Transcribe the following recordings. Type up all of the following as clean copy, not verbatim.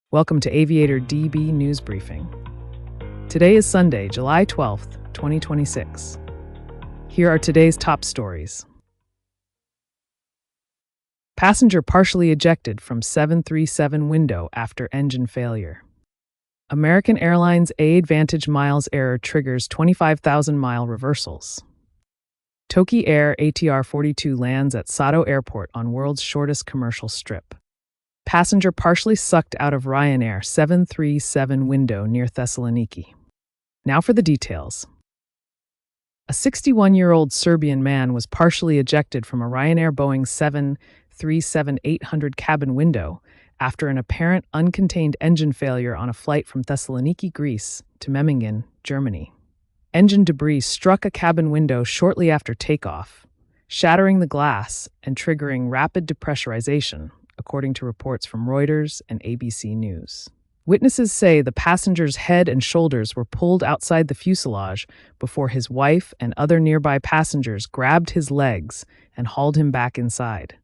Welcome to AviatorDB News Briefing. Today is Sunday, July 12th, 2026. Here are today's top stories. Passenger partially ejected from 737 window after engine failure. American Airlines AAdvantage miles error triggers 25,000-mile reversals. Toki Air ATR 42 lands at Sado Airport on world's shortest commercial strip. Passenger partially sucked out of Ryanair 737 window near Thessaloniki. Now for the details. A 61-year-old Serbian man was partially ejected from a Ryanair Boeing 737-800 cabin window after an apparent uncontained engine failure on a flight from Thessaloniki, Greece, to Memmingen, Germany. Engine debris struck a cabin window shortly after takeoff, shattering the glass and triggering rapid depressurization, according to reports from Reuters and ABC News. Witnesses say the passenger's head and shoulders were pulled outside the fuselage before his wife and other nearby passengers grabbed his legs and hauled him back inside.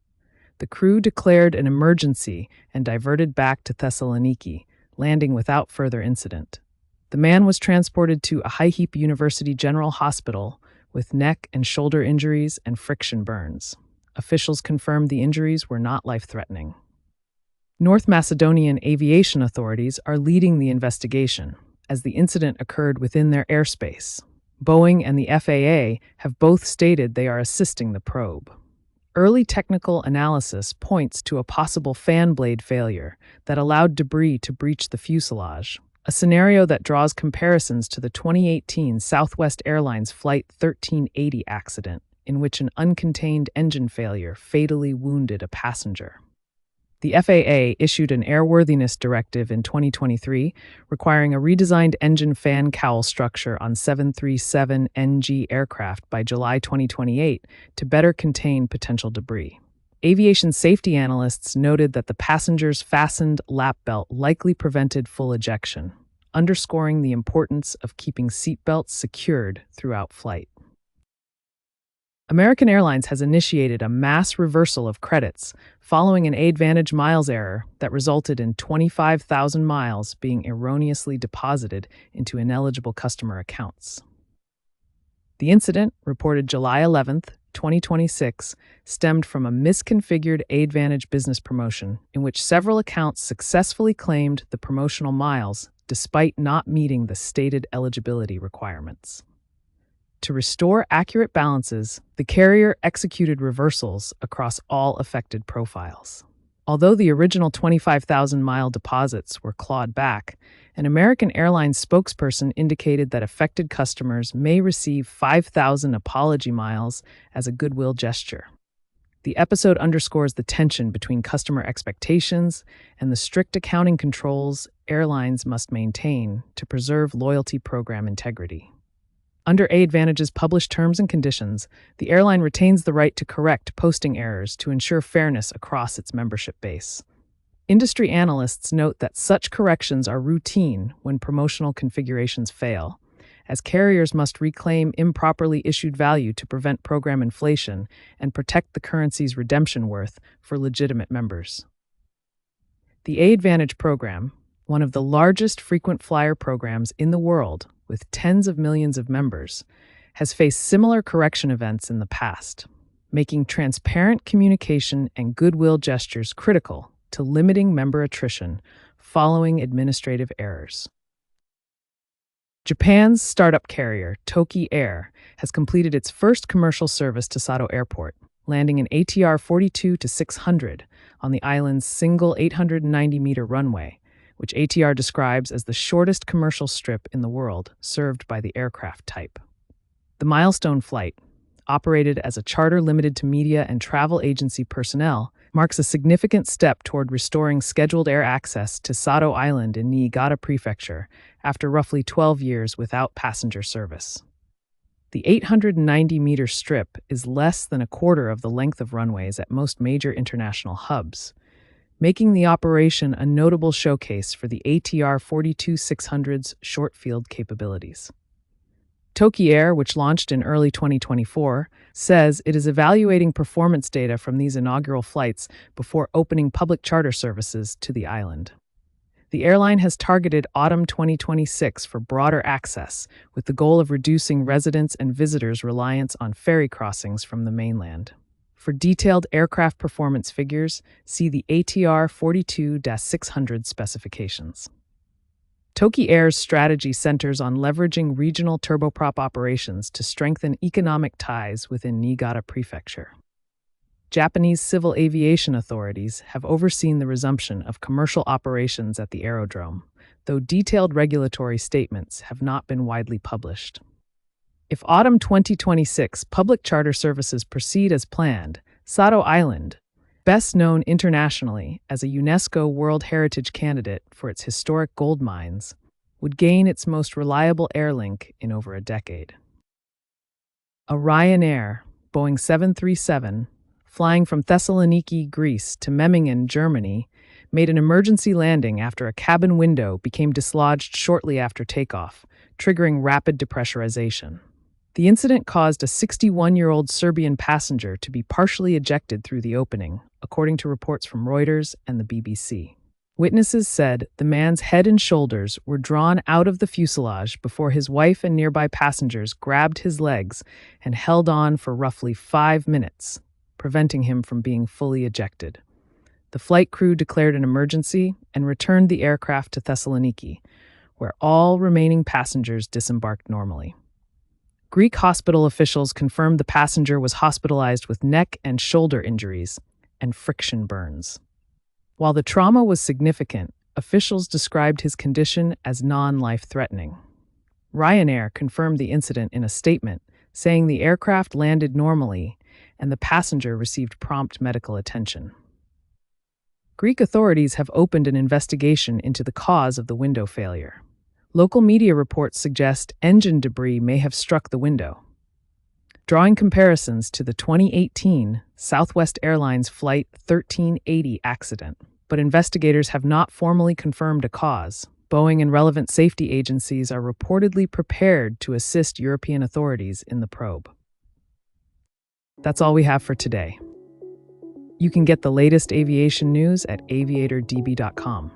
The crew declared an emergency and diverted back to Thessaloniki, landing without further incident. The man was transported to a High-Heap University General Hospital with neck and shoulder injuries and friction burns. Officials confirmed the injuries were not life-threatening. North Macedonian aviation authorities are leading the investigation, as the incident occurred within their airspace. Boeing and the FAA have both stated they are assisting the probe. Early technical analysis points to a possible fan blade failure that allowed debris to breach the fuselage, a scenario that draws comparisons to the 2018 Southwest Airlines Flight 1380 accident, in which an uncontained engine failure fatally wounded a passenger. The FAA issued an airworthiness directive in 2023 requiring a redesigned engine fan cowl structure on 737NG aircraft by July 2028 to better contain potential debris. Aviation safety analysts noted that the passenger's fastened lap belt likely prevented full ejection, underscoring the importance of keeping seatbelts secured throughout flight. American Airlines has initiated a mass reversal of credits following an AAdvantage miles error that resulted in 25,000 miles being erroneously deposited into ineligible customer accounts. The incident, reported July 11th, 2026, stemmed from a misconfigured AAdvantage business promotion in which several accounts successfully claimed the promotional miles despite not meeting the stated eligibility requirements. To restore accurate balances, the carrier executed reversals across all affected profiles. Although the original 25,000-mile deposits were clawed back, an American Airlines spokesperson indicated that affected customers may receive 5,000 apology miles as a goodwill gesture. The episode underscores the tension between customer expectations and the strict accounting controls airlines must maintain to preserve loyalty program integrity. Under AAdvantage's published terms and conditions, the airline retains the right to correct posting errors to ensure fairness across its membership base. Industry analysts note that such corrections are routine when promotional configurations fail, as carriers must reclaim improperly issued value to prevent program inflation and protect the currency's redemption worth for legitimate members. The AAdvantage program, one of the largest frequent flyer programs in the world, with tens of millions of members, has faced similar correction events in the past, making transparent communication and goodwill gestures critical to limiting member attrition following administrative errors. Japan's startup carrier, Toki Air, has completed its first commercial service to Sado Airport, landing an ATR 42-600 on the island's single 890-meter runway, which ATR describes as the shortest commercial strip in the world served by the aircraft type. The milestone flight, operated as a charter limited to media and travel agency personnel, marks a significant step toward restoring scheduled air access to Sado Island in Niigata Prefecture after roughly 12 years without passenger service. The 890-meter strip is less than a quarter of the length of runways at most major international hubs, making the operation a notable showcase for the ATR 42-600's short-field capabilities. Toki Air, which launched in early 2024, says it is evaluating performance data from these inaugural flights before opening public charter services to the island. The airline has targeted autumn 2026 for broader access, with the goal of reducing residents' and visitors' reliance on ferry crossings from the mainland. For detailed aircraft performance figures, see the ATR 42-600 specifications. Toki Air's strategy centers on leveraging regional turboprop operations to strengthen economic ties within Niigata Prefecture. Japanese civil aviation authorities have overseen the resumption of commercial operations at the aerodrome, though detailed regulatory statements have not been widely published. If autumn 2026 public charter services proceed as planned, Sado Island, best known internationally as a UNESCO World Heritage candidate for its historic gold mines, would gain its most reliable airlink in over a decade. A Ryanair Boeing 737 flying from Thessaloniki, Greece to Memmingen, Germany, made an emergency landing after a cabin window became dislodged shortly after takeoff, triggering rapid depressurization. The incident caused a 61-year-old Serbian passenger to be partially ejected through the opening, according to reports from Reuters and the BBC. Witnesses said the man's head and shoulders were drawn out of the fuselage before his wife and nearby passengers grabbed his legs and held on for roughly 5 minutes, preventing him from being fully ejected. The flight crew declared an emergency and returned the aircraft to Thessaloniki, where all remaining passengers disembarked normally. Greek hospital officials confirmed the passenger was hospitalized with neck and shoulder injuries and friction burns. While the trauma was significant, officials described his condition as non-life-threatening. Ryanair confirmed the incident in a statement, saying the aircraft landed normally and the passenger received prompt medical attention. Greek authorities have opened an investigation into the cause of the window failure. Local media reports suggest engine debris may have struck the window, drawing comparisons to the 2018 Southwest Airlines Flight 1380 accident. But investigators have not formally confirmed a cause. Boeing and relevant safety agencies are reportedly prepared to assist European authorities in the probe. That's all we have for today. You can get the latest aviation news at aviatordb.com.